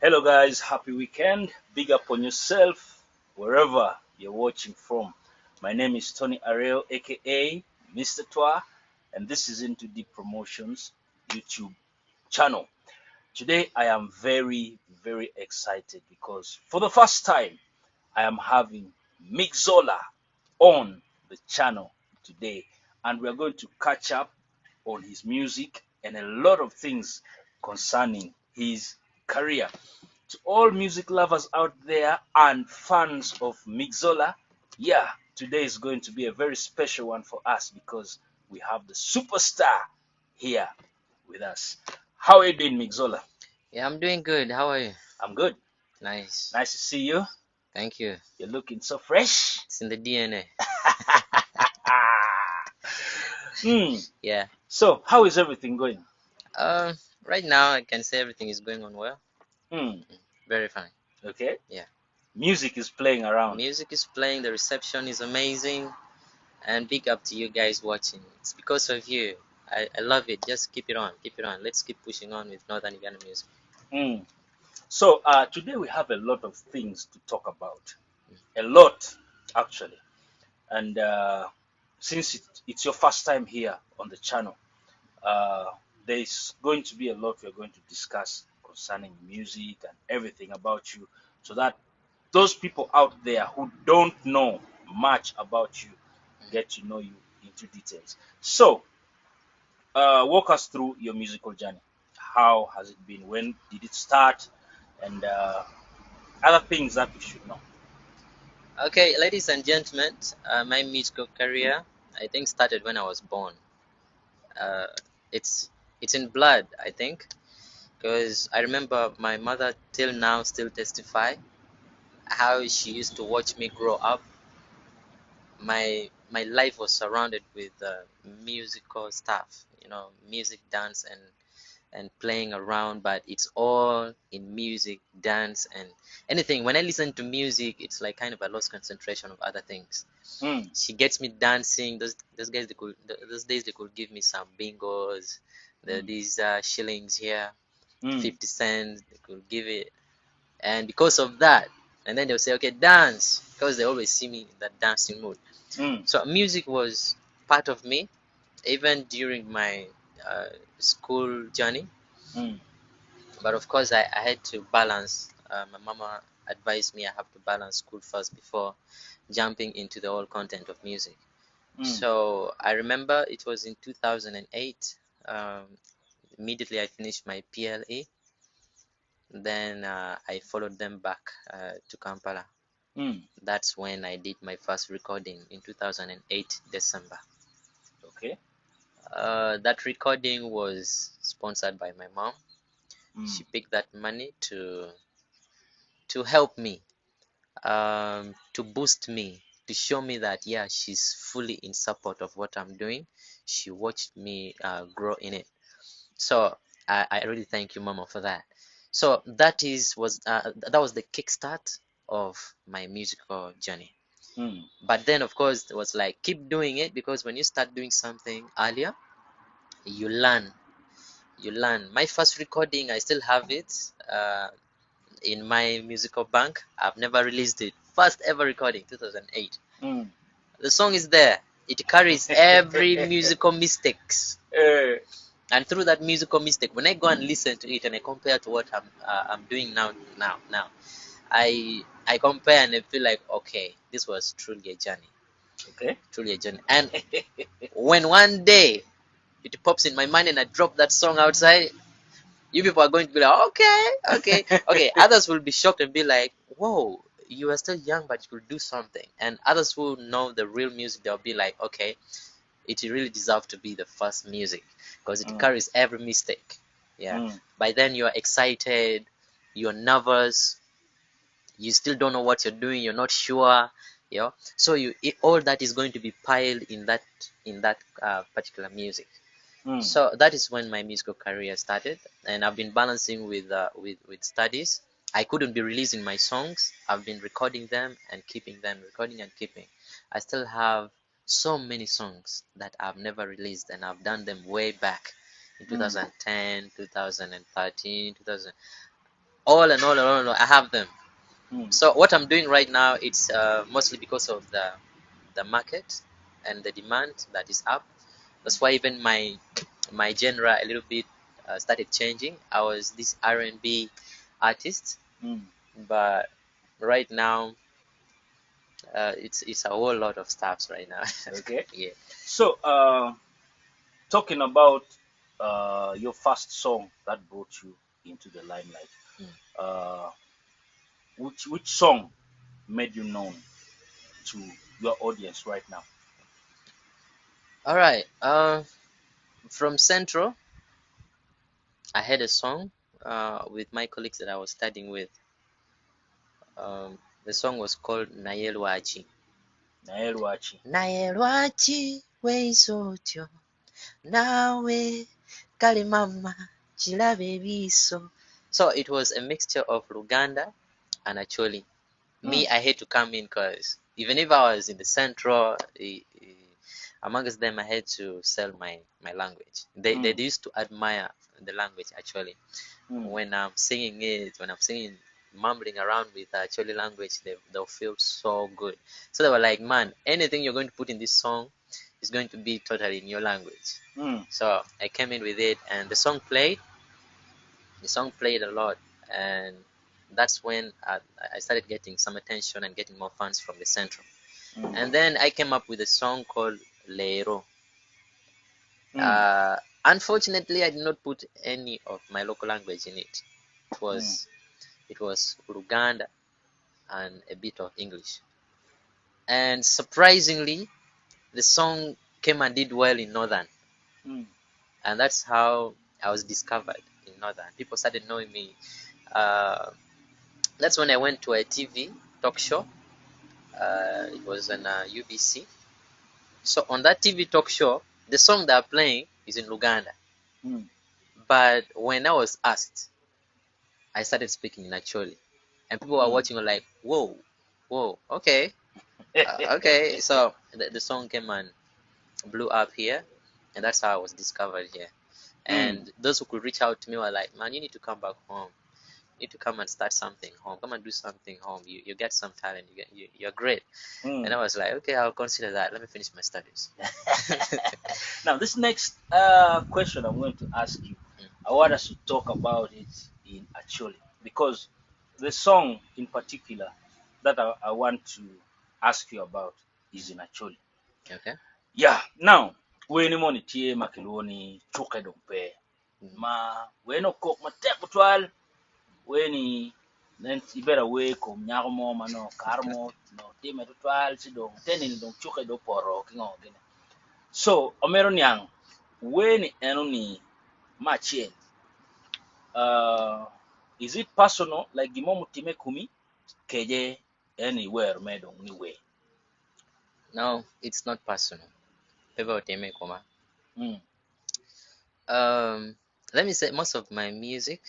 Hello, guys. Happy weekend. Big up on yourself wherever you're watching from. My name is Tony Ariel, aka Mr. Twa, and this is Into Deep Promotions YouTube channel. Today, I am very, very excited because for the first time, I am having Mixola on the channel today, and we are going to catch up on his music and a lot of things concerning his career. To all music lovers out there and fans of Mixola, yeah, today is going to be a very special one for us because we have the superstar here with us. How are you doing, Mixola? Yeah, I'm doing good. How are you? I'm good. Nice. Nice to see you. Thank you. You're looking so fresh. It's in the DNA. Hmm. Yeah. So, how is everything going? Right now I can say everything is going on well. Hmm. Very fine. Okay. Yeah. Music is playing around. Music is playing, the reception is amazing, and big up to you guys watching. It's because of you. I love it. Just keep it on. Keep it on. Let's keep pushing on with Northern Uganda music. Hmm. So, today we have a lot of things to talk about. A lot, actually. And since it's your first time here on the channel, uh, there's going to be a lot we're going to discuss concerning music and everything about you, so that those people out there who don't know much about you get to know you into details. So, walk us through your musical journey. How has it been? When did it start? And other things that we should know. Okay, ladies and gentlemen, my musical career I think started when I was born. Uh, it's it's in blood, I think, because I remember my mother till now still testify how she used to watch me grow up. My life was surrounded with musical stuff, music, dance, and playing around, but it's all in music, dance, and anything. When I listen to music, it's like kind of a lost concentration of other things. Mm, She gets me dancing. Those guys, those days they could give me some bingos, mm, these shillings here, mm, 50 cents. They could give it, and because of that, and then they'll say, okay, dance, because they always see me in that dancing mood. mm, So music was part of me even during my school journey. mm, But of course, I had to balance. My mama advised me I have to balance school first before jumping into the whole content of music. mm. So I remember it was in 2008. Immediately I finished my PLE. Then I followed them back to Kampala. Mm. That's when I did my first recording in 2008 December. Okay. That recording was sponsored by my mom. Mm, She picked that money to help me, to boost me, to show me that yeah, she's fully in support of what I'm doing. She watched me grow in it. So I really thank you, Mama, for that. So that was the kickstart of my musical journey. mm, But then, of course, it was like keep doing it, because when you start doing something earlier, you learn. You learn. My first recording, I still have it in my musical bank. I've never released it. First ever recording, 2008. mm. The song is there. It carries every musical mistakes. Eh, And through that musical mistake, when I go and listen to it and I compare to what I'm doing now, I compare and I feel like okay, this was truly a journey, okay. truly a journey. And when one day it pops in my mind and I drop that song outside, you people are going to be like, okay, okay, okay. Others will be shocked and be like, whoa, you are still young, but you could do something. And others who know the real music, they'll be like, okay, it really deserves to be the first music because it Mm, carries every mistake. Yeah. mm, By then you're excited, you're nervous, you still don't know what you're doing, you're not sure. So all that is going to be piled in that particular music. mm, So that is when my musical career started, and I've been balancing with studies. I couldn't be releasing my songs. I've been recording them and keeping them, recording and keeping. I still have so many songs that I've never released, and I've done them way back in mm, 2010, 2013, 2000. all and all and all, and all, I have them. Mm. So what I'm doing right now, it's mostly because of the market and the demand that is up. That's why even my genre a little bit started changing. I was this R&B artist, Mm. but right now it's a whole lot of stuffs right now. Okay. Yeah. So, talking about your first song that brought you into the limelight, Mm. uh, which song made you known to your audience right now? All right. From Central, I had a song with my colleagues that I was studying with. The song was called Nayelwachi. Naelwachi. Nayelwachi weizotyo nawe kale mama kilabe ebiso. So it was a mixture of Luganda and Acholi. Me, Mm. I had to come in because even if I was in the central, amongst them, I had to sell my language. They Mm. used to admire the language actually. Mm. When I'm singing, mumbling around with Acholi language, they'll feel so good. So they were like, man, anything you're going to put in this song is going to be totally in your language. Mm. So I came in with it, and the song played. The song played a lot, and that's when I started getting some attention and getting more fans from the central. And Mm. then I came up with a song called Lero. Mm. Unfortunately, I did not put any of my local language in it. It Mm. was it was Luganda and a bit of English. And surprisingly, the song came and did well in Northern, Mm. and that's how I was discovered in Northern. People started knowing me. Uh, that's when I went to a TV talk show. It was on UBC. So on that TV talk show, the song they're playing is in Luganda. Mm. But when I was asked, I started speaking naturally, and people were Mm. watching were like, "Whoa, whoa, okay, okay." So the song came and blew up here, and that's how I was discovered here. Mm. And those who could reach out to me were like, "Man, you need to come back home. You need to come and start something home. Come and do something home. You get some talent. You're great." And Mm. I was like, "Okay, I'll consider that. Let me finish my studies." Now, this next question I'm going to ask you, I want us to talk about it in Acholi because the song in particular that I want to ask you about is in Acholi. Okay. Yeah, now, weni moni tie makiloni chuka dompe. Mm. Ma, weno kok ma tek butwal, weni nen ibera we ko nyarmo mano karmo no time tutwal si dong tenin dong chuka do poro kingo gine. So, omero niang, weni enoni machien. Uh, is it personal like gimomu time kumi keje anywhere medong ni way? No, it's not personal. People tell me, "Koma." Mm. Um, Let me say, most of my music,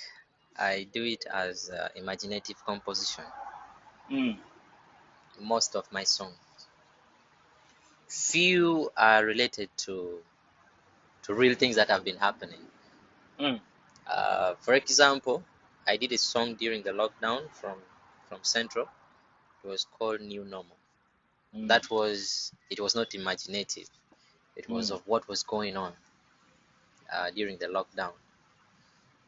I do it as imaginative composition. Mm. Most of my songs, few are related to real things that have been happening. Mm. For example, I did a song during the lockdown from Central. It was called New Normal. Mm. That was it was not imaginative. It was Mm. of what was going on during the lockdown.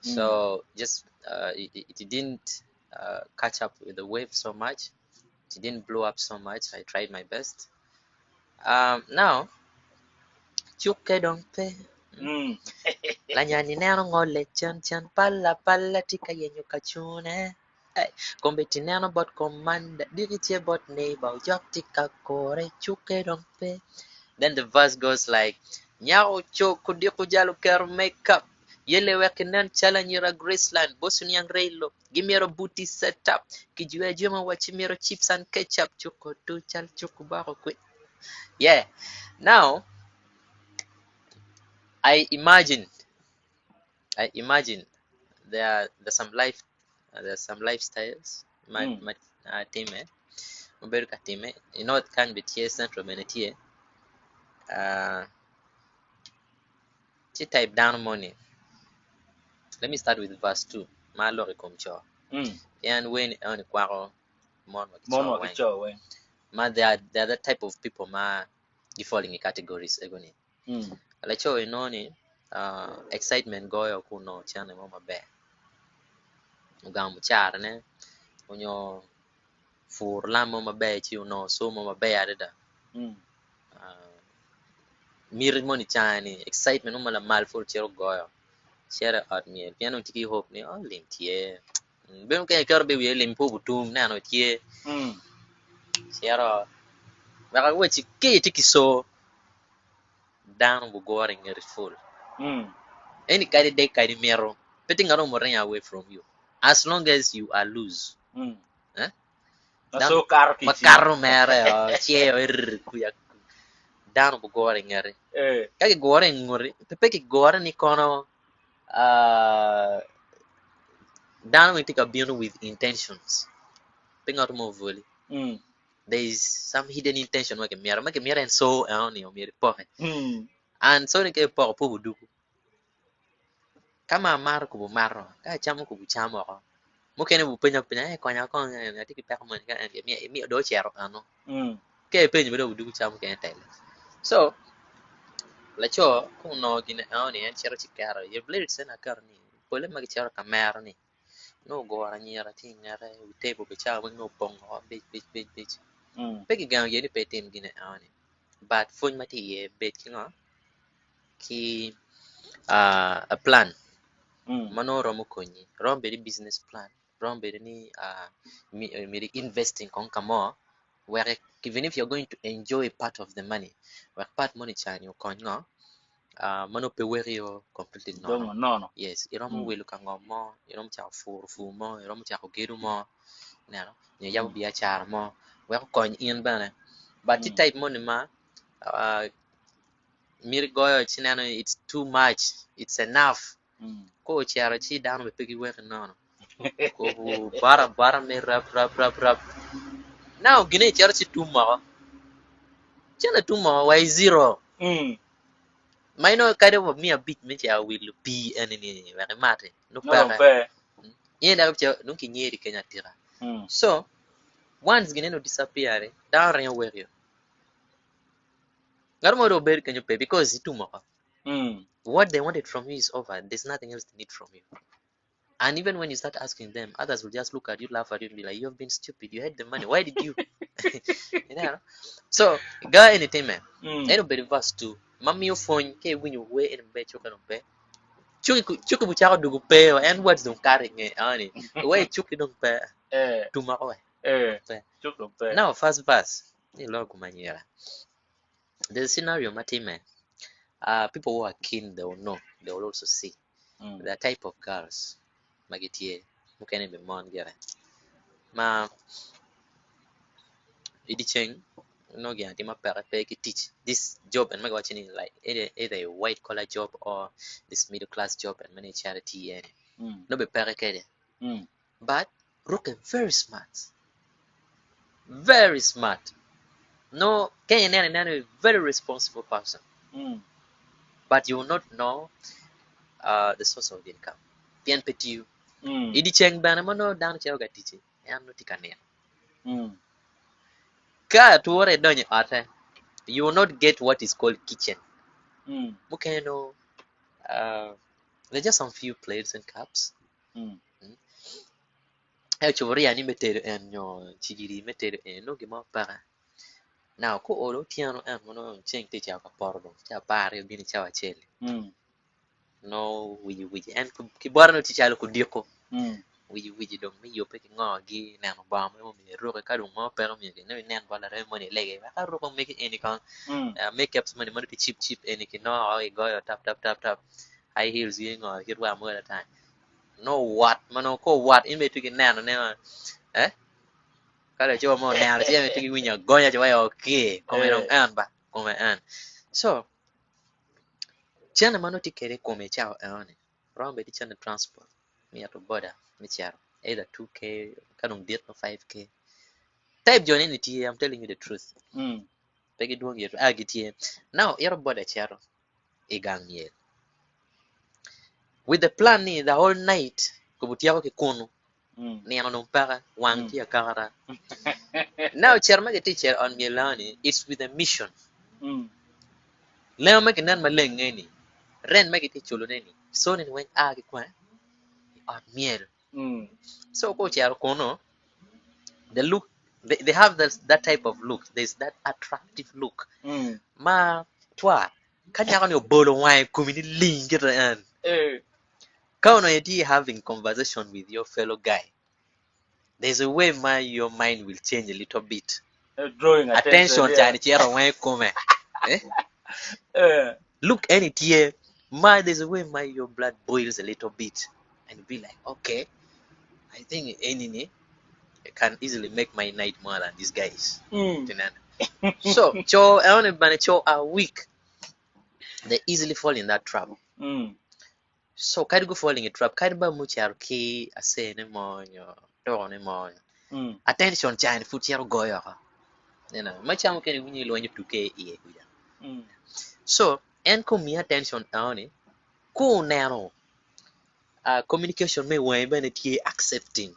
Mm. So just it didn't catch up with the wave so much. It didn't blow up so much. I tried my best. Now, chuke dompe. Mm. Lanyani neno ngole chan chan pala pala tika yenyo kachune. Hey, kombe tineno bot commander diriche bot neighbor yok tika kore chuke dompe. Then the verse goes like, Nyao cho kudiku jalu ker makeup. Yele wekinen chala nyira Graceland, bosun yang reylo, gimiero booty setup, kijue juma wachimiero chips and ketchup, chuko tu chal chuku bako kwe. Yeah, now I imagine, I imagine there's some there's some lifestyles, Mm. time, maberu ka time, you know it can be tie central benetie, uh, type down money. Let me start with verse 2. Malo komcho. and when on kwako mon Mon wakicho wa wen kicho wen. ma they are the type of people ma you falling in categories egoni alacho inoni excitement goyo kuno chane mo maber ugam charne unyo fur lamo maber chi uno somo maber adada mir moni chani excitement no mala mal for chero goyo share at me piano tiki hope ni oh lim tie ben ke kar be wi lim po butum na no tie share baka wechi ke tiki so down bu gore ngeri full any kind day kind mero petting around more away from you as long as you are loose eh dan So kar kichi. makaro mere chie kuya dan bu gore ngeri kage gore ngori pepe ke gore ni kono dan we take a beyond with intentions ping out more volley there is some hidden intention make mera and so on your mere pocket and so ni ke po buduku kama mar ko bu maro ka chamo ko bu chamo ko mo kene bu penya penya ko nya ko ya tiki pe ko man ka mi do chero ano ke penya be do buduku chamo ke tele so la cho ko no gine ani en chero chikaro ye blade sena karni pole mag chero kamera ni no go ara nyera tingere u tebo be chamo no pongo bich peki gang ye ni petin gine ani but fun mati ye bet kinga ki a plan mano romo konyi rombe di business plan rombe ni mi investing kon kamo where even if you're going to enjoy part of the money where part money chan you konyo mano pe where you completely no yes iromo welu kango mo iromo cha fu mo iromo cha geru mo nano ni yabu biashara mo where kon in bana but the type money ma mir goyo chinano it's too much it's enough ko chiara chi down be pigi wer no ko bara me rap now gine chiara chi tuma chana tuma why zero maino kind of me a bit me chia will be any very mate no pare yenda ko no kinyeri kenya tira so once gine no disappear down ren wer yo garmo do ber kenyo pe because ituma what they wanted from you is over there's nothing else they need from you. And even when you start asking them, others will just look at you, laugh at you, and be like, "You have been stupid. You had the money. Why did you?" You know. So, guy, anything, man. Anybody verse two. Mami your phone. Okay, when you wait in bed, you can pay. Chuki buchako dugu pay. And what's don't carry me, ani. Why chuki don't pay? Tomorrow. Chuki pay. Now, first verse. Ni log kumanyera. The scenario, mati man. People who are keen, they will know. They will also see the type of girls. Magitie. Mukene be mon gere. Ma idicheng no guarantee ma pere pe ki teach this job and my watching like either a white collar job or this middle class job and many charity and no be pere kede but Rook very smart no can a very responsible person but you will not know the source of income pian petiu idicheng bana mo down chero ga teaching am no tikane ka tuore donye ate you will not get what is called kitchen. Mukeno, there's just some few plates and cups. Actually, I meted and your chigiri meted and no gima para. Now, ko olo tiano and mono chink teach our pordo, cha pari bini chawa chele. No, we and kibarno tichalo kudiko. We don't me you picking on gi nan bomb me roka kadu mo pero me no nan bala re money lege ka roka make any con makeups money cheap any can no I go tap high heels ying or hit one more at a time no what mano ko what in me tuki nan ne eh kala cho mo nan che me tuki winya gonya cho okay come on an ba come an so chana mano tikere come chao ane rombe di chana transport me at border me chao either 2k kanong diet no 5k type join any I'm telling you the truth pegi duong yetu agitie now yero border charo igang yel with the plan ni the whole night kubutia ko kikono Neno no para wang ti akara. Now chairman the teacher on Milani, it's with a mission. Leo make nan malengeni. Ren make it chuluneni. So nin went agi kwa on miel. So coach kono, the look they have that type of look. There's that attractive look. Ma twa kanya kan yo bolo wine kumini lingira an. Kauno yeti having conversation with your fellow guy. There's a way your mind will change a little bit. Drawing attention. Chani chero wine come. Look any tear. There's a way your blood boils a little bit. And be like, okay, I think any can easily make my night more than these guys. So, cho are weak. They easily fall in that trap. So, kadi go fall in a trap. Kadi ba mucharki ase ne monyo, do ne monyo. Attention chan fuchero goyo. Machamu keni winyi lo nyi 2K iye kuja. So, and kumi attention aone. Ko nano. Communication may when it accepting.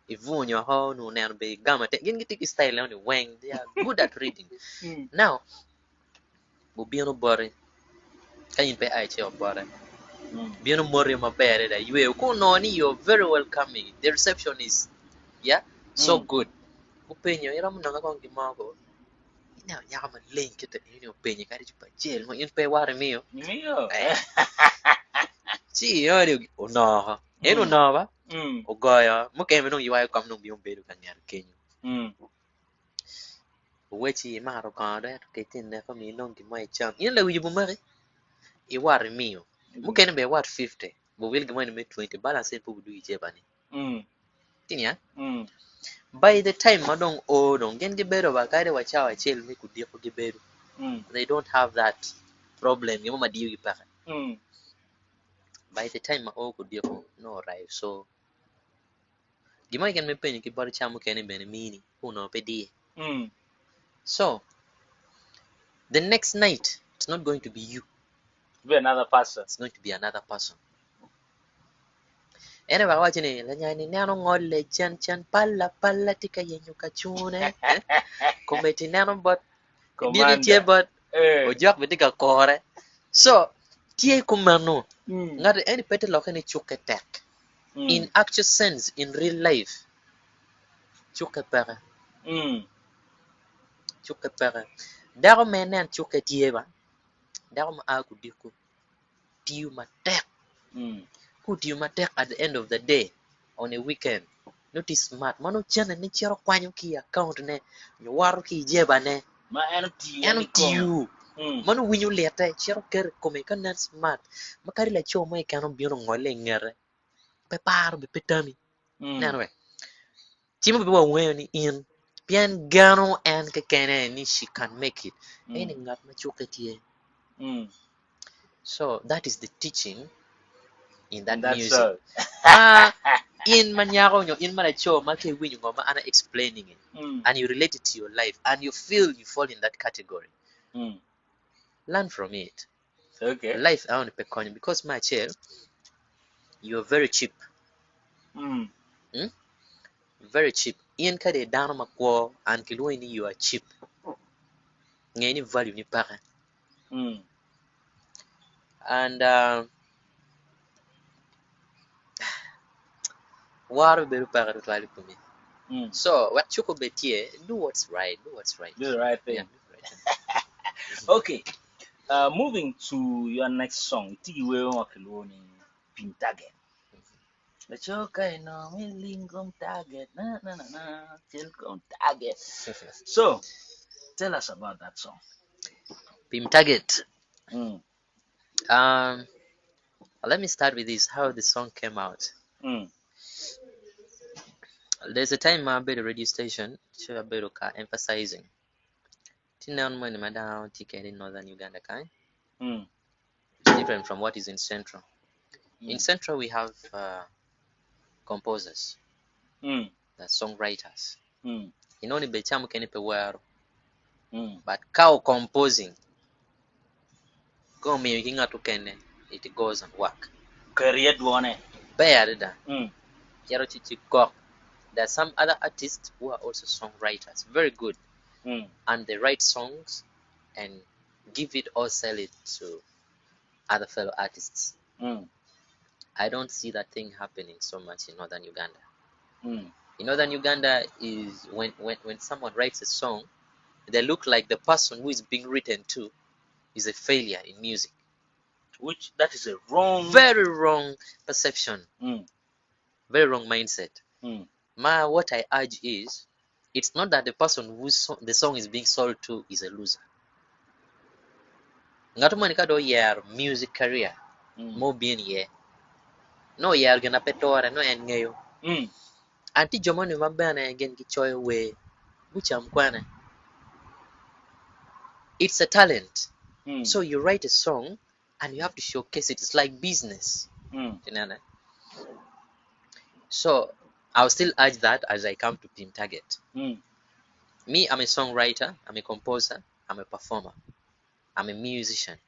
If you your home no nan be gamma take style on the wang, they are good at reading. Now, Bubiano bore can you pay I chair bore? Biano more my bear that you go noni, you're very welcoming. The reception is so good. Open your Ramananga Margo. Now Yam link it in your penny carriage by jail when you pay water meal. See, you no, eno nova. Ogoya, mukeme no yiwa kam no biom bedu kan yar kenyu. Wechi maro kanda ke tinne fa mi non ki mai cham. Yin le wibu mari. I war miyo. Mukene be wat 50. Bo wil gi me 20 balance po du ije bani. Tinya? By the time madong don't gen gi bedo ba kare wa chawa chel mi ku dia ko gi bedo. They don't have that problem. Yo ma diu gi pa. By the time ma o ku dia ko no right so Gima can me penny ki bari chamu kene bene mini uno pedi. So the next night it's not going to be you. Be another person. It's going to be another person. Ene ba wachi ni la nyani nano ngole chan palla tika yenyu kachune. Kometi nano but biri tie but ojak betika kore. So tie kumano. Ngare any pete lokene chuke tek. In actual sense, in real life, chuka pere. Chuka pere. Daro menen chuka tieba. Daro ma aku diku. Tiu matek. Ku tiu matek at the end of the day, on a weekend. Not is smart. Mano chana ni chero kwanyo ki account ne. Nyowaru ki jeba ne. Ma eno tiu. Mano winyo leta chero kere kome kanan smart. Makari la cho mai kano biono ngole ngere. Peparo be petami. Nanwe. Chimo be wa ni in pian gano and kekene ni she can make it. Any ngat machuke tie. So that is the teaching in that music. In manyaro nyo in manacho make win ngoma ana explaining it. And you relate it to your life and you feel you fall in that category. Learn from it. Okay. Life I want to because my child, you're very cheap. Very cheap. In kade dano makwo and kilweni you are cheap. Ngeni value ni para. And waru beru para to value for me. So what chuko betie, do what's right. Do the right thing. Yeah, Okay. Moving to your next song, Tigi Wewe Wakiloni Pintaget. The choka no milingom target. Na tilkom target. So tell us about that song. Pintaget. Let me start with this, how the song came out. There's a time I be the radio station, emphasizing. Tinan money madam ticket in northern Uganda kind. It's different from what is in central. In central we have composers. The songwriters. Inoni bechamu kenipe wero. But cow composing. Go making out to kene, it goes and work. Career one. Bear da. There are some other artists who are also songwriters, very good, and they write songs and give it or sell it to other fellow artists. I don't see that thing happening so much in northern Uganda. In northern Uganda is when someone writes a song, they look like the person who is being written to is a failure in music. Which that is a wrong, very wrong perception, very wrong mindset. What I urge is, it's not that the person the song is being sold to is a loser. Ngatumani kado yer music career mo bien ye no yer gana petore no en ngeyo anti jomoni mabana gen gi choy we bucham kwana. It's a talent. So you write a song and you have to showcase it. It's like business. So I'll still urge that as I come to Pin Target. Me, I'm a songwriter, I'm a composer, I'm a performer, I'm a musician.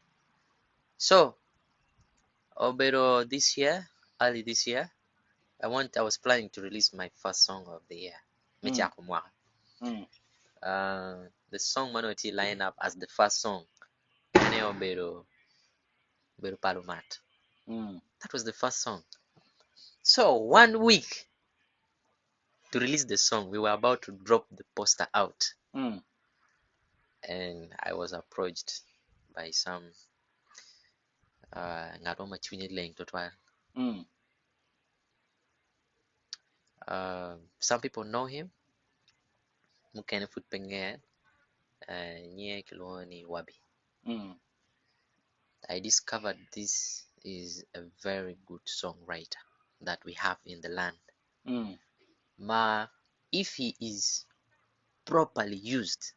So Obero this year, early this year, I was planning to release my first song of the year. The song Manoti line up as the first song. Obero Palumat. That was the first song. So 1 week to release the song, we were about to drop the poster out. And I was approached by some some people know him. Mukene Futpengen Nye Kiloni Wabi. I discovered this is a very good songwriter that we have in the land. If he is properly used,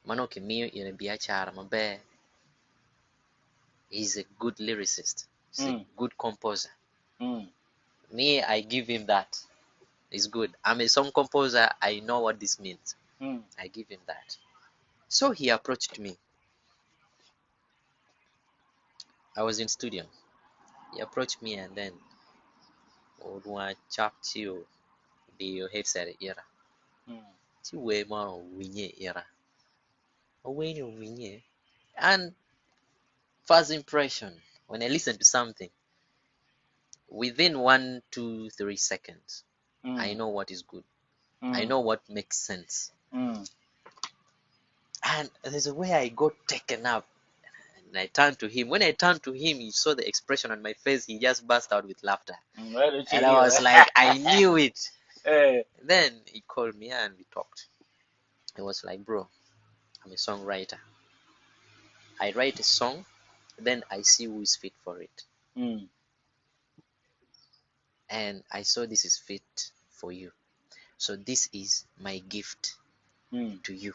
Manoke Mio in Biachara Mabe, he's a good lyricist, he's a good composer. Me, I give him that. It's good. I'm a song composer, I know what this means. I give him that. So he approached me. I was in studio. He approached me and then Odwa chap to the headset era. Way more winye era. Winye. And first impression, when I listen to something, within 1, 2, 3 seconds, I know what is good. I know what makes sense. And there's a way I got taken up. And I turned to him. When I turned to him, he saw the expression on my face. He just burst out with laughter. And I was like, I knew it. Then he called me and we talked. He was like, bro, I'm a songwriter. I write a song, then I see who is fit for it. And I saw this is fit for you. So this is my gift to you.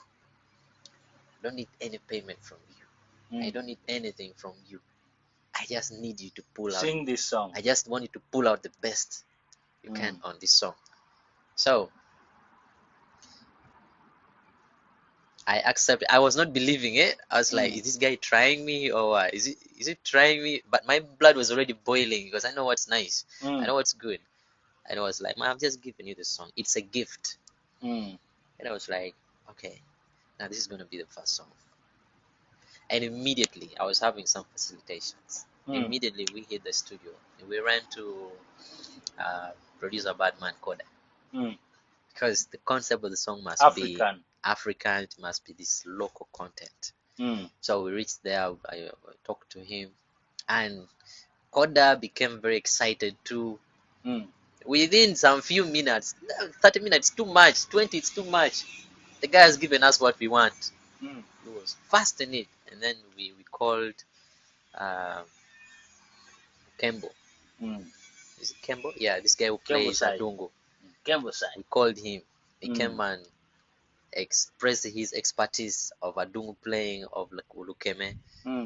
I don't need any payment from you. I don't need anything from you. I just need you to pull out. Sing this song. I just want you to pull out the best you can on this song. So I accept. I was not believing it. I was like, is this guy trying me or what? Is it trying me? But my blood was already boiling because I know what's nice. I know what's good. And I was like, man, I've just given you this song. It's a gift. And I was like, okay, now this is going to be the first song. And immediately I was having some facilitations. Immediately we hit the studio. And we ran to producer Badman Koda. Because the concept of the song must be African. It must be this local content. So we reached there. I talked to him. And Koda became very excited too. Within some few minutes, 30 minutes, too much, 20, it's too much. The guy has given us what we want. He was fast in it. And then we called Kembo. Is it Kembo? Yeah, this guy who plays Adungu. We called him. He came and expressed his expertise of Adungu playing, of Ulukeme.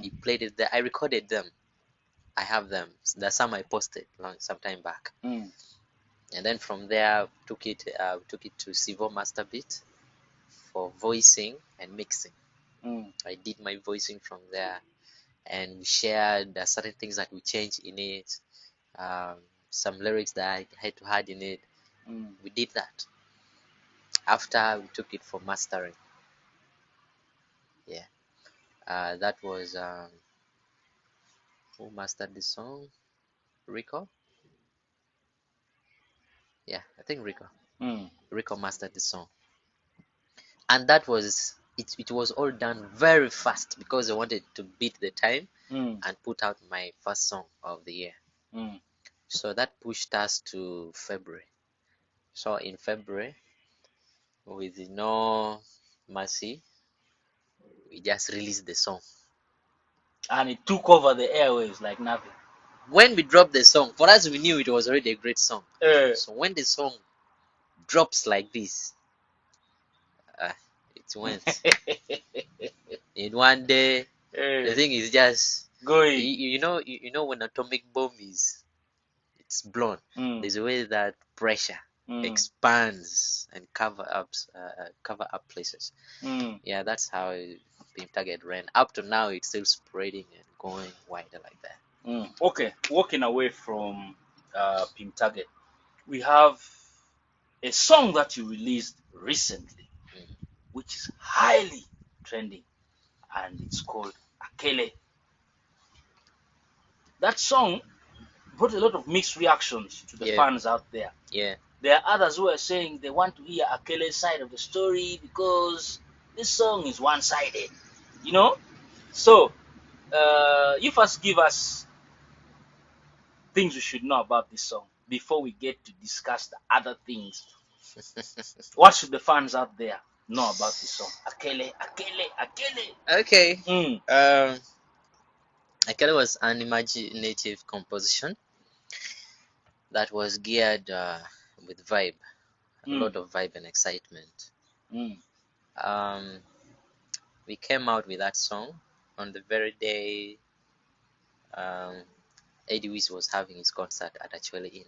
He played it there. I recorded them. I have them. There's some I posted some time back. And then from there, took it to Sivo Masterbeat for voicing and mixing. I did my voicing from there. and we shared certain things that we changed in it, some lyrics that I had to add in it. We did that after we took it for mastering. Yeah, that was who mastered the song? Rico? Yeah, I think Rico. Rico mastered the song, and that was it. It was all done very fast because I wanted to beat the time and put out my first song of the year. So that pushed us to February. So in February, with no mercy, we just released the song. And it took over the airwaves like nothing. When we dropped the song, for us, we knew it was already a great song. So when the song drops like this, it went. In one day, the thing is just going. you know when atomic bomb is it's blown, there's a way that pressure expands and cover up places. Yeah, that's how Pim Target ran. Up to now, it's still spreading and going wider like that. Okay, walking away from Pim Target, we have a song that you released recently, which is highly trending, and it's called Akele. That song brought a lot of mixed reactions to the fans out there. Yeah. There are others who are saying they want to hear Akele's side of the story because this song is one-sided, you know. So, you first give us things we should know about this song before we get to discuss the other things. What should the fans out there know about this song? Akele, Akele, Akele. Okay. Akele was an imaginative composition that was geared with vibe, a lot of vibe and excitement. We came out with that song on the very day Eddie Wiz was having his concert at Actually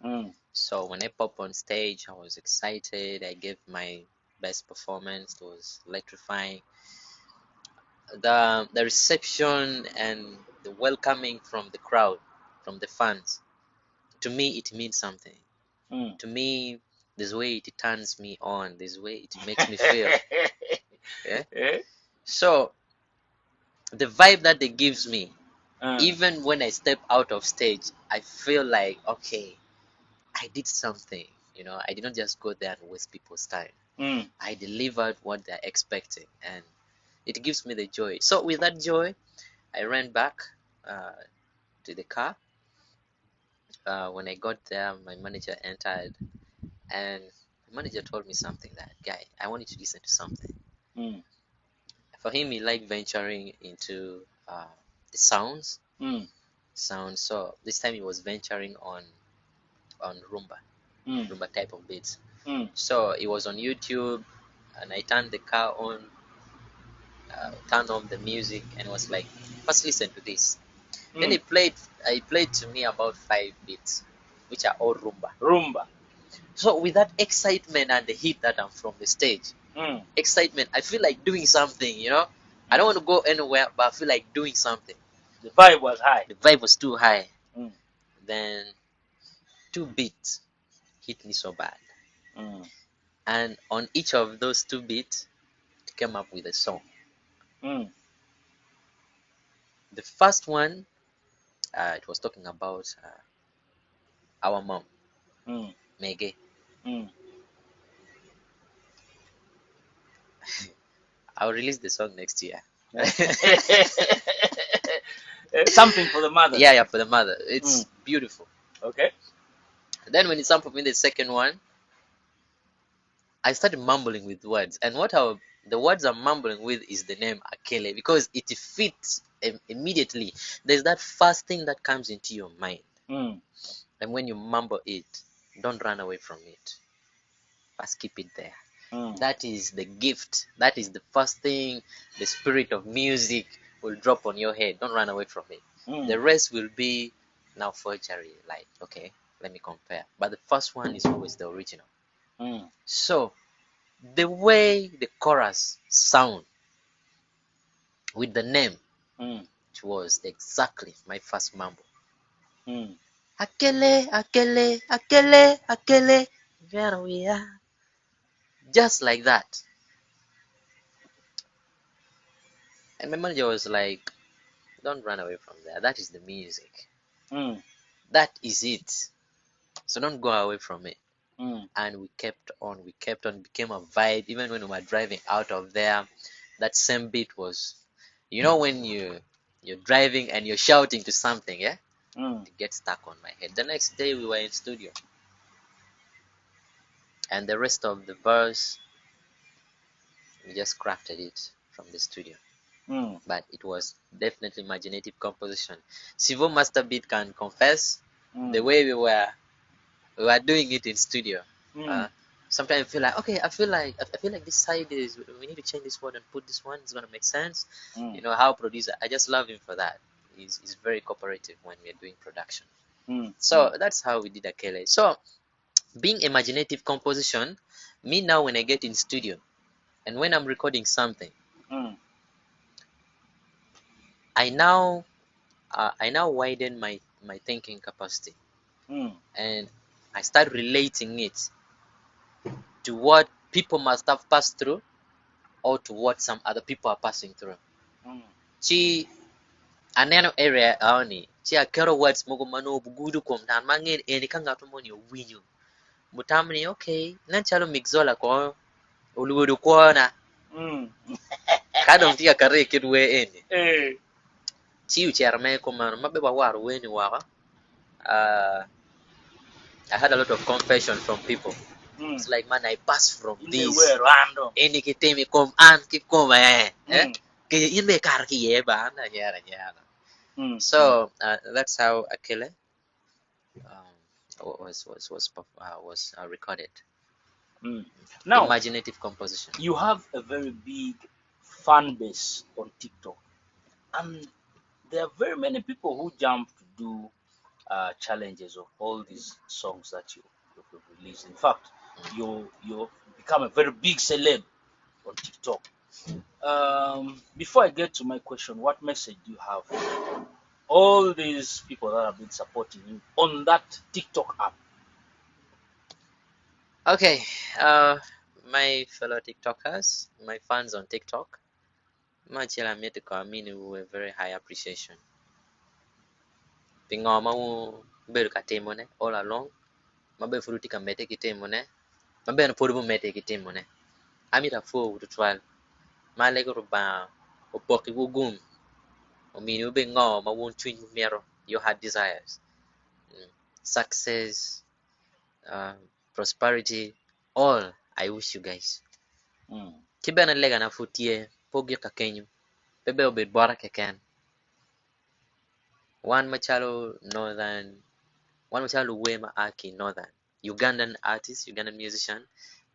In. So when I popped on stage, I was excited. I gave my best performance. It was electrifying. The reception and the welcoming from the crowd, from the fans, to me it means something. To me, this way it turns me on. This way it makes me feel. Yeah. So the vibe that they gives me, even when I step out of stage, I feel like, okay, I did something. I did not just go there and waste people's time. I delivered what they're expecting, and it gives me the joy. So with that joy, I ran back to the car. When I got there, my manager entered, and the manager told me something that, guy, I want you to listen to something. For him, he liked venturing into the sounds. So this time he was venturing on rumba type of beats. So it was on YouTube, and I turned the car on, turned on the music, and was like, first listen to this. Then I played to me about 5 beats, which are all rumba. So with that excitement and the heat that I'm from the stage, excitement, I feel like doing something, I don't want to go anywhere, but I feel like doing something. The vibe was high. The vibe was too high. Then 2 beats hit me so bad. And on each of those 2 beats, it came up with a song. The first one, it was talking about our mom, Mege. I'll release the song next year. Something for the mother. Yeah, for the mother. It's beautiful. Okay. Then when it's time for me, the second one, I started mumbling with words, and the words I'm mumbling with is the name Akele, because it fits immediately. There's that first thing that comes into your mind, and when you mumble it, don't run away from it. First, keep it there. That is the gift. That is the first thing the spirit of music will drop on your head. Don't run away from it. The rest will be now forgery. Like, okay, let me compare. But the first one is always the original. So the way the chorus sound with the name, It was exactly my first mambo. Mm. Akele, akele, akele, akele, where we are. Just like that. And my manager was like, don't run away from there. That is the music. Mm. That is it. So don't go away from it. Mm. And we kept on, became a vibe. Even when we were driving out of there, that same beat was, when you're driving and you're shouting to something, yeah? Mm. It gets stuck on my head. The next day we were in studio, and the rest of the verse we just crafted it from the studio. Mm. But it was definitely imaginative composition. Sivo Master Beat can confess the Mm. way we were doing it in studio. Mm. Uh, Sometimes I feel like, okay, I feel like this side is, we need to change this word and put this one. It's gonna make sense. Mm. How producer, I just love him for that. He's very cooperative when we're doing production. Mm. So that's how we did Akele. So being imaginative composition, me now when I get in studio and when I'm recording something, Mm. I now widen my thinking capacity, Mm. and I start relating it to what people must have passed through, or to what some other people are passing through. Mm. Chi aneno area aoni chi akero words mogo mano bugudu kuom dan mang'eny eni ka ng'ato moni owinjo mutamni okay nan chalo Mixola ko oluodo kuona Mm. kadong tia kare kidwe eni Eh. chi ucher me komano mabe wawaro weni waka. I had a lot of confession from people. Mm. It's like, man, I pass from In the way this. random. Any kitemi kom an ki kom Mm. Kaya in me kar ki ye ba na nyara nyara. Mm. So that's how Akele was recorded. Mm. Now, Imaginative composition. you have a very big fan base on TikTok, and there are very many people who jump to do challenges of all these songs that you've released. In fact, you become a very big celeb on TikTok. Before I get to my question, what message do you have for all these people that have been supporting you on that TikTok app? Okay, my fellow TikTokers, my fans on TikTok, machela mete kwa mini with very high appreciation. Pingoma u beru katimone all along, mabe furuti kamete kitimone, mabe no podu mete kitimone. Amita fo ututwal, malego ruba opoki wugum, omini ube ngo ma won twin mero your heart desires. Success, uh, prosperity, all I wish you guys. Mm. Kibena lega na futie, pogi ka kenyu, bebe obed bora keken. One machalo northern, one machalo wema aki northern. Ugandan artist, Ugandan musician,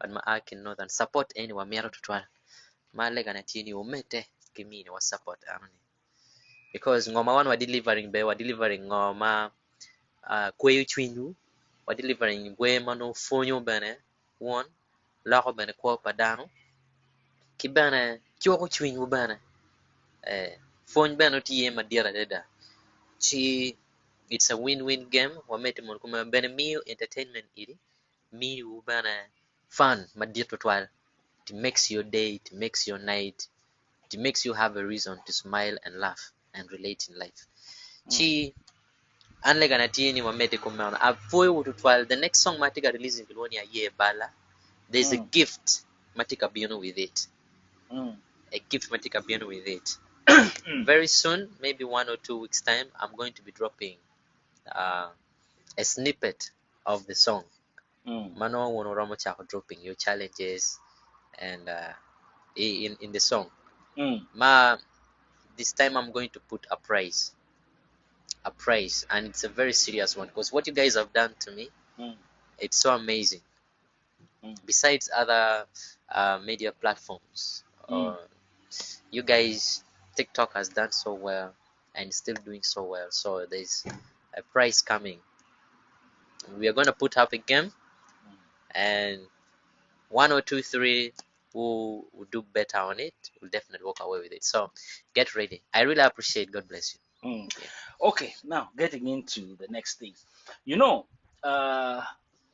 but ma aki northern. Support anyone miaro tutwal. Ma lega na tini umete kimini wa support anoni. Because ngoma one were delivering ngoma kweyu chwinyu, were delivering wema no fonyo bene, one, lako bene kwa padano, kibene choko chwinyu bene, fony bene tiye madira deda. Chi, it's a win-win game, wamete mon kuma bene miyo entertainment iri, miyo bene fun madir tutwal. It makes your day, it makes your night, it makes you have a reason to smile and laugh and relate in life. Mm. Chi anlega na tieni wamete kumeona avoid ututwal the next song matika releasing kiloni ya ye bala. There's a Mm. gift matika biono with it. Mm. A gift matika biono with it. Mm. Very soon, maybe 1 or 2 weeks time, I'm going to be dropping uh, a snippet of the song. Mm. Mano wono ramo chako dropping your challenges and in the song. Mm. Ma this time I'm going to put a prize, and it's a very serious one because what you guys have done to me, Mm. it's so amazing. Mm. Besides other media platforms, Mm. you guys, TikTok has done so well and still doing so well. So there's a prize coming. We are going to put up a game, and 1 or 2, 3 who will do better on it will definitely walk away with it. So get ready. I really appreciate. God bless you. Mm. Yeah. Okay, now getting into the next thing. You know,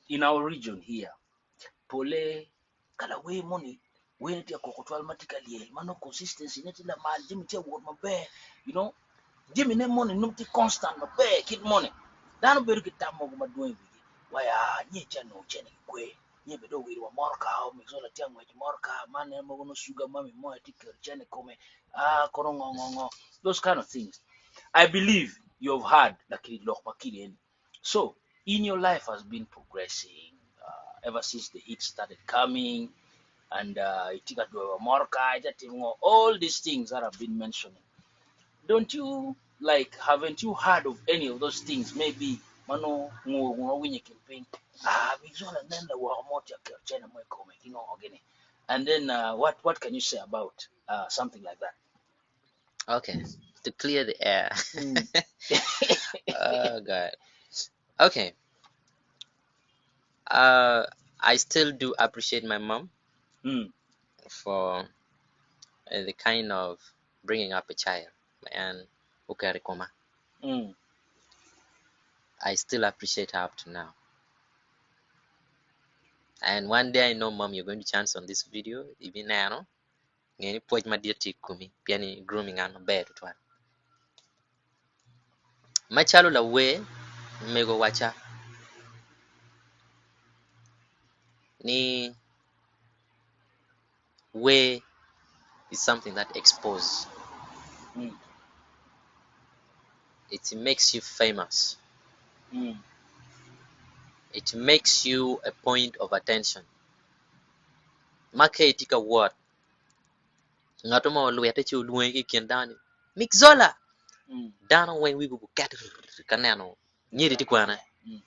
in our region here, pole kala we money we need to control automatically mano consistency net la mal jimi te word mabe, you know, jimi ne money no ti constant mabe kid money dano beru kita mo ma doing wigi waya nye chano chene kwe nye bedo wiri wa morka o Mixola tia mo morka mane mo no sugar mami mo tiker chene come korongo those kind of things. I believe you've had lakini lock makiri. So in your life has been progressing ever since the heat started coming, and itika do morka all these things that I've been mentioning. Don't you like, haven't you heard of any of those things? Maybe mano winye campaign Mixola nenda wa moja chena mwe kome ogene. And then what can you say about something like that? Okay. To clear the air. Mm. Oh God. Okay. I still do appreciate my mom Mm. for the kind of bringing up a child and ukarikoma. Mm. I still appreciate her up to now. And one day I know, mom, you're going to chance on this video. Even now, ngeni poj ma dear kumi piani grooming an bed to one. Machalo la way mego wacha ni way is something that exposes. Mm. It makes you famous. Mm. It makes you a point of attention. Make tika word. Ngato mo luete chu luen ki kendani. Mixola. Mm. Dano when we go get kanano. Nyiri ti kwana. Mm.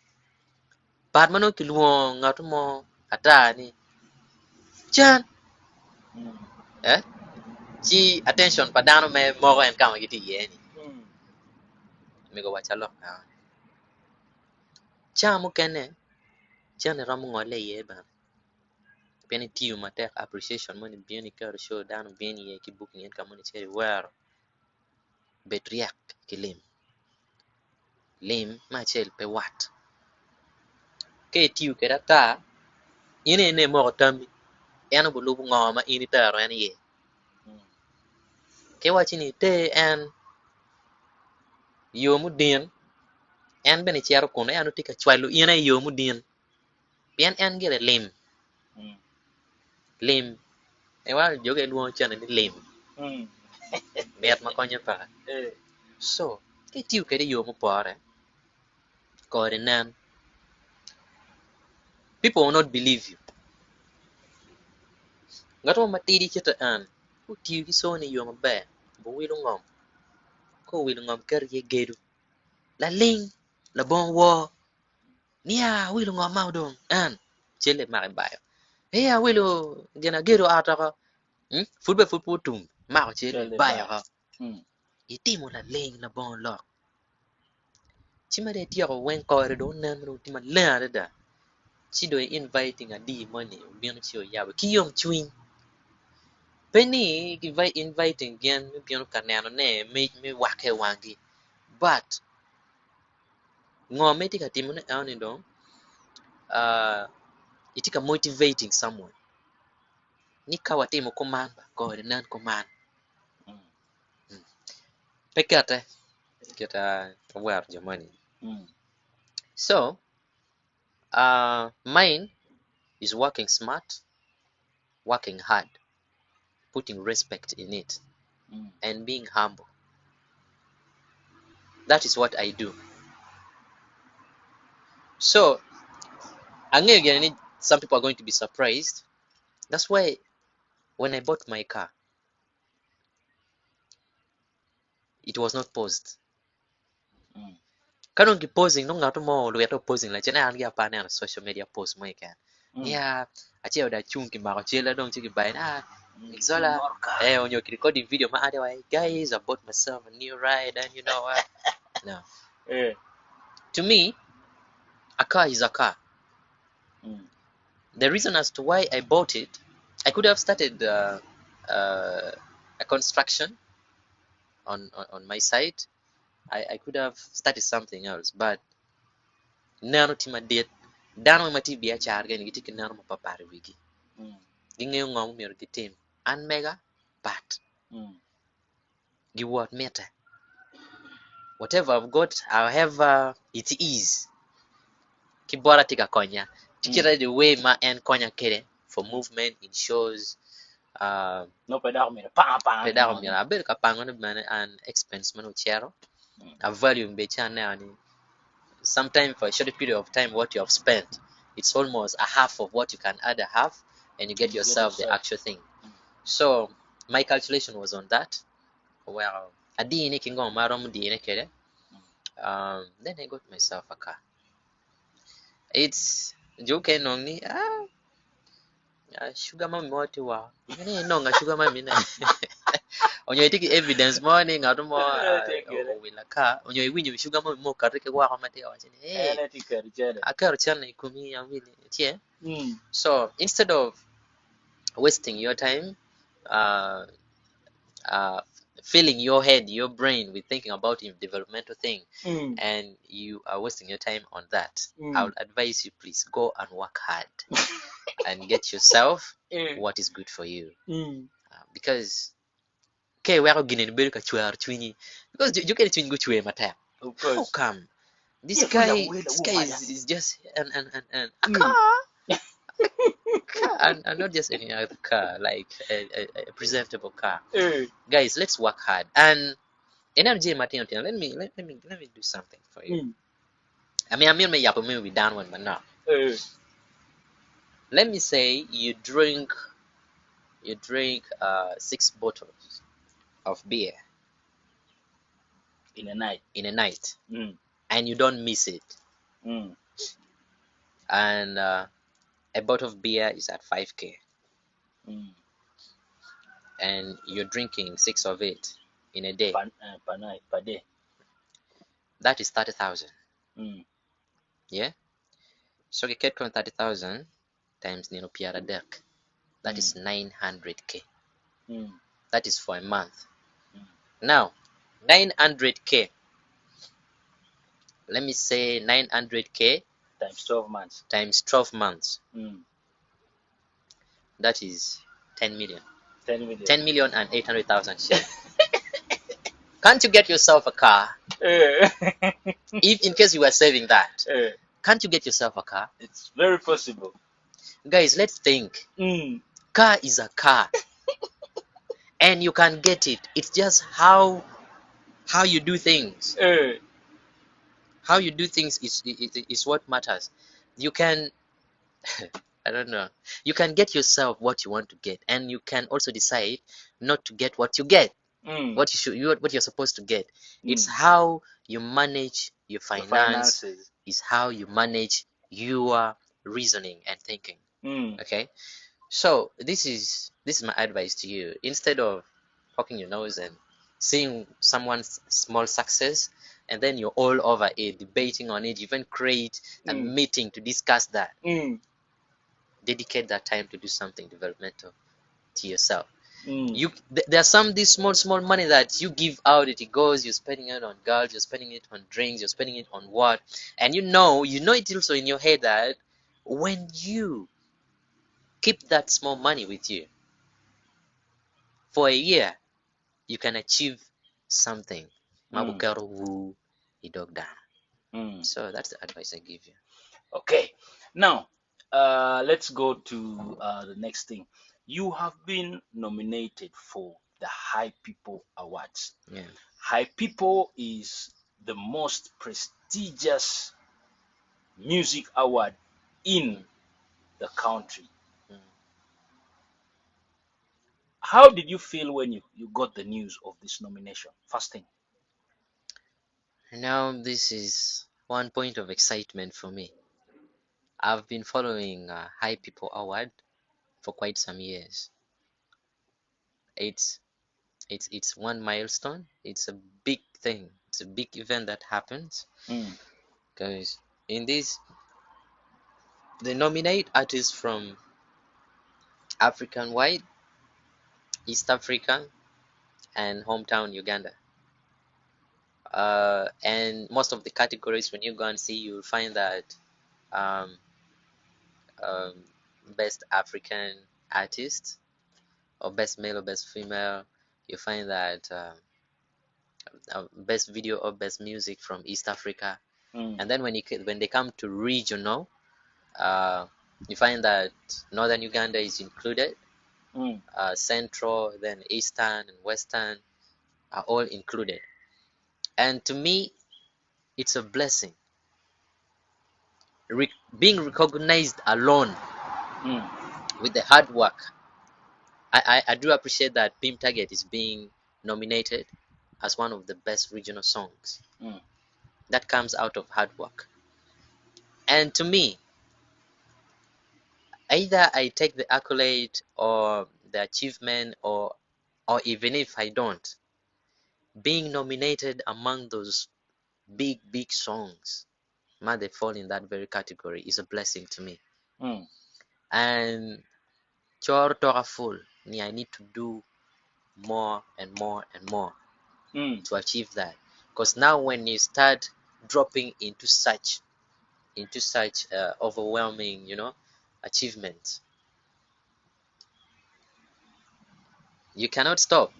Bad mano ki luon ngato mo atani. Chan. Mm. Eh? Chi attention pa dano me mogo en kama giti yeni. Mm. Mego wacha lo. Chamu kene. Chane ramu ngole ye ba. Piani tiu matek appreciation money bieni kar show dano bieni ye ki booking en kama ni cheri waro. Betriak ki lim. Lim ma chel pe wat. Ke tiu kera ta. Ine ne mogo tambi. Eno bu lubu ngoma ini taro en ye. Mm. Ke wachini te en yomu din. En bene chero kuno eno tika chwalu ine yomu din. Pian en gire lim. Mm. Lim. Ewa joge luon chane ni lim. Mm. Miat ma konyo pa. Eh. So, ke tiu kere yomu pore. Kore nan. People will not believe you. Ngato matidi chita an. Ku tiu ki so ni yomu be. Bu wilu ngom. Ko wilu ngom ker ye gedu. La ling. La bon wo. Nia wilu ngom mau dong. An. Chele mare bayo. Hey, wilu gena gedu ataka. Futbe futbu tum. Mao chele Tell the bayo bar. ha. Mm. Itimo la ling la bon lo. Chima de tiako wen kore do nan no tima la da. Chido inviting a di money. Biano chiyo yawe. Kiyom chwing. Penny inviting again biano kanano ne me wake wangi. But ngome tika timo ne ani do. Itika motivating someone. Ni kawatimo komanda kore nan komanda. Mm. Pekate. Kita aware jamani. Mm. So, mine is working smart, working hard, putting respect in it, Mm. and being humble. That is what I do. So, again, some people are going to be surprised. That's why when I bought my car, it was not paused. Mm. Kanong posing nung ngato mo lueto posing la chena angi apa na social media post mo ikan. Mm. Yeah, achi oda chung ki mako chela dong chiki bay na Mm. Mixola. Morka. Onyo ki recording video ma ade wai guys, I bought myself a new ride and you know what? No. Eh. To me, a car is a car. Mm. The reason as to why I bought it, I could have started a construction on my side. I could have started something else, but nano tima det dano ma ti biya char gen giti kin nano mapapare wigi gingeyo ngom mir gitim an mega but gi what meta whatever I've got however it is kibora tika konya tikira the way ma en konya kere for movement in shows no pedao mira pa pedaro mira abel kapango ne man an expense man uchero a value be chana ani sometime for a short period of time what you have spent it's almost a half of what you can add a half and you get yourself the actual thing. So my calculation was on that. Well, then I got myself a car. It's joke only sugar mommy what you are no sugar mommy on your take evidence morning I don't know will a car on your win you sugar mommy more car take walk on my tail hey I can't tell you kumi I'm really yeah. So instead of wasting your time uh, uh, filling your head, your brain with thinking about a developmental thing, and you are wasting your time on that, I would advise you please go and work hard and get yourself what is good for you. Because okay, we are going to be because you can twin go to a how come this guy is just and a car and not just any other car, like a presentable car. Guys, let's work hard. And energy material. Let me do something for you. I mean we down one, but now. Let me say you drink 6 bottles of beer in a night, and you don't miss it. And a bottle of beer is at 5k. And you're drinking 6 of it in a day. Per day. That is 30,000. Yeah. So you get 30,000 times Nino Piara Deck. That is 900k. That is for a month. Now, 900k. Let me say 900k times 12 months. Times 12 months. That is 10 million. 10 million. 10 million and 800,000 shares. Can't you get yourself a car? If in case you were saving that, can't you get yourself a car? It's very possible. Guys, let's think. Car is a car. And you can get it. It's just how you do things. How you do things is what matters. You can I don't know. You can get yourself what you want to get, and you can also decide not to get what you get. What you're supposed to get. It's how you manage your finances. Is how you manage your reasoning and thinking. Okay, so this is my advice to you. Instead of poking your nose and seeing someone's small success and then you're all over it, debating on it, even create a meeting to discuss that. Dedicate that time to do something developmental to yourself. There are some these small money that you give out, it goes, you're spending it on girls, you're spending it on drinks, you're spending it on what, and you know it also in your head that when you keep that small money with you for a year, you can achieve something. Mabukaru dog down. So that's the advice I give you. Okay, now let's go to the next thing. You have been nominated for the High People Awards. High People is the most prestigious music award in the country. How did you feel when you got the news of this nomination? First thing. Now this is one point of excitement for me. I've been following High People Award for quite some years. It's one milestone. It's a big thing. It's a big event that happens. Because in this, they nominate artists from African white, East African, and hometown Uganda. And most of the categories, when you go and see, you'll find that um, um, best African artist, or best male or best female. You find that best video or best music from East Africa. Mm. And then when they come to regional, uh, you find that northern Uganda is included, Mm. central, then eastern and western are all included. And to me, it's a blessing. Being recognized alone Mm. with the hard work. I do appreciate that Pim Target is being nominated as one of the best regional songs. Mm. That comes out of hard work. And to me, either I take the accolade or the achievement, or even if I don't, being nominated among those big songs, man, they fall in that very category, is a blessing to me. Mm. And chor tora full, I need to do more and more and more Mm. to achieve that. Because now when you start dropping into such overwhelming, achievements, you cannot stop.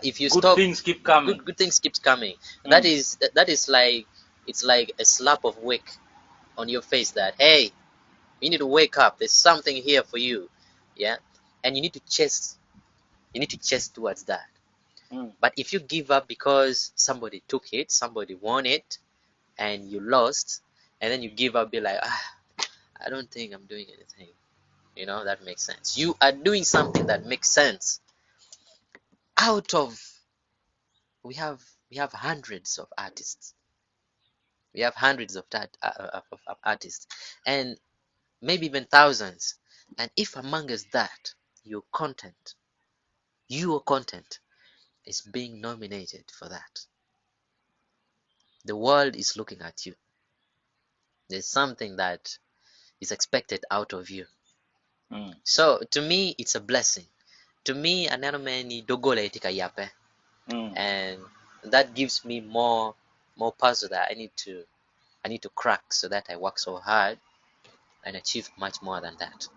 If you Good stop, things keep coming. good things keeps coming. That Mm. is that is like, it's like a slap of wake on your face that, hey, you need to wake up. There's something here for you, yeah, and you need to chase towards that. Mm. But if you give up because somebody took it, somebody won it, and you lost, and then you give up, be like, I don't think I'm doing anything. That makes sense. You are doing something that makes sense. Out of we have hundreds of artists. We have hundreds of artists, and maybe even thousands. And if among us that your content, your content is being nominated for that, the world is looking at you. There's something that is expected out of you. Mm. So to me, it's a blessing. To me, ananome ni dogole itika yape, Mm. and that gives me more puzzle that I need to crack, so that I work so hard and achieve much more than that.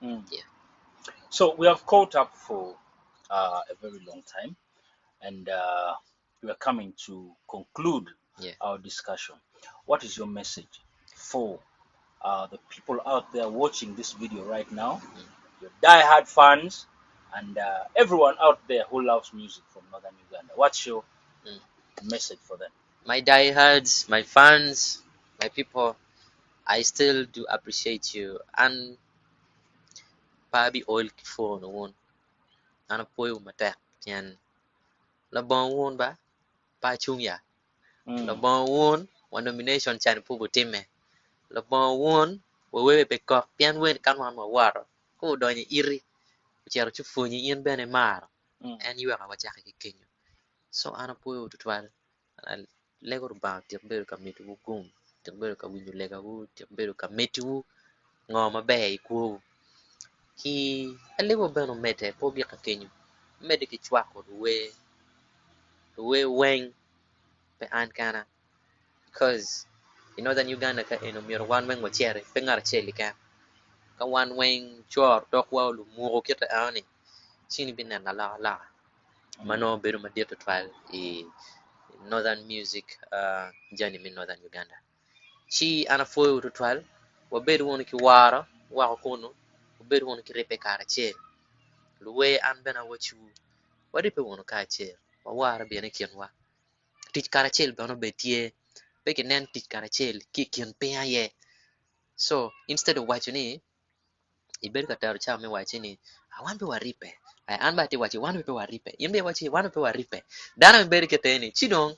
Mm. Yeah, So we have caught up for a very long time, and we are coming to conclude yeah. our discussion. What is your message for the people out there watching this video right now, Mm. your die-hard fans, and everyone out there who loves music from Northern Uganda? What's your Mm. message for them? My diehards, my fans, my people, I still do appreciate you. And pabi oil phone won, and apoyo matek yan. Labong won ba? Pa chung ya. Mm. Labong won, one nomination chan pubo time. Labong won, wewe pe kok pian wen kan wan ma waro. Ko donye iri, kuchero chufunyi yen bene maro. Mm. En yuaka wachake ki kenyo. So an apoyo tutwal. An lego ba tiek bedo ka mitu wu gum. Tiek bedo ka winjo lega wu. Tiek bedo ka mitu wu. Ngo maber ikuo. Ki aliwo beno mete pogi ka kenyo. Mede ki chwako duwe weng pe an kana. Because in northern Uganda ka eno miero wan weng wachere pe ngara cheli ka. Ka wan weng chor tok wa lu mugo kita ani. Chini bina na la. Mm. Mano bedo madir tutwal northern music journey min northern Uganda. Chi ana foyo tutwal wabedo wono ki wara wako kuno wabedo wono ki repe kara chen luwe an bena wachu waripe wono ka chen wawara bene kienwa tich kara chel beno betie peke nen tich kara chel ki kien pia ye. So instead of wacho ni ibedo ka taro chame wacho ni awan be waripe an ba ti wacho wan be waripe in be wacho wan be waripe dana bedo keteni chidong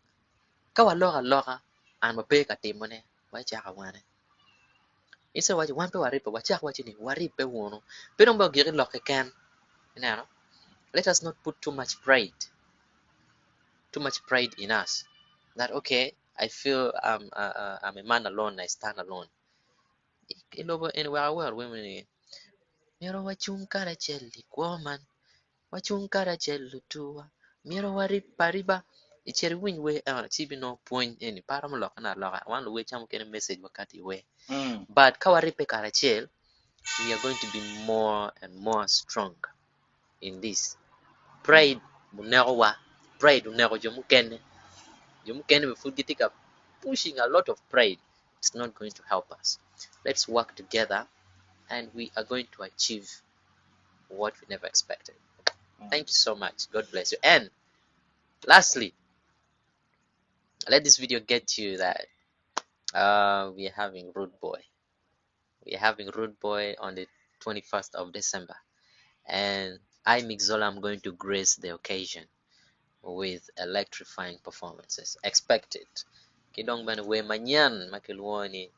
ka waloka an ba pe ka timone wachaka wane. Instead wacho wan pe waripe wachak wacho ni waripe wuno pero mba giri loke ken. Let us not put too much pride in us that okay, I feel I'm a man alone, I stand alone. Ilobo anywhere where women Miro wachung karachiel likwoman, wachung karachiel lutua, miro warip pariba. Icheri winy we chibi no puonj eni paro moloka na loka wan we chamo kene message wakati we. But ka waripe karachiel, we are going to be more and more strong in this. Pride munego wa, pride unego jomukene. Jomukene befugitika pushing a lot of pride. It's not going to help us. Let's work together and we are going to achieve what we never expected. Thank you so much. God bless you. And lastly, let this video get you that we are having Rude Boy. We are having Rude Boy on the 21st of December. And I, Mixola, I'm going to grace the occasion with electrifying performances. Expect it. Kidong ban we manyan makiluoni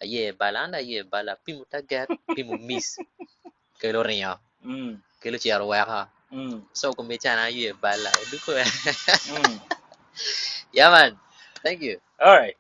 aye balanda aye bala pimu tagat pimu miss kelo riya kelo chiaro weka so kumechana aye bala duko yeah man, thank you. All right.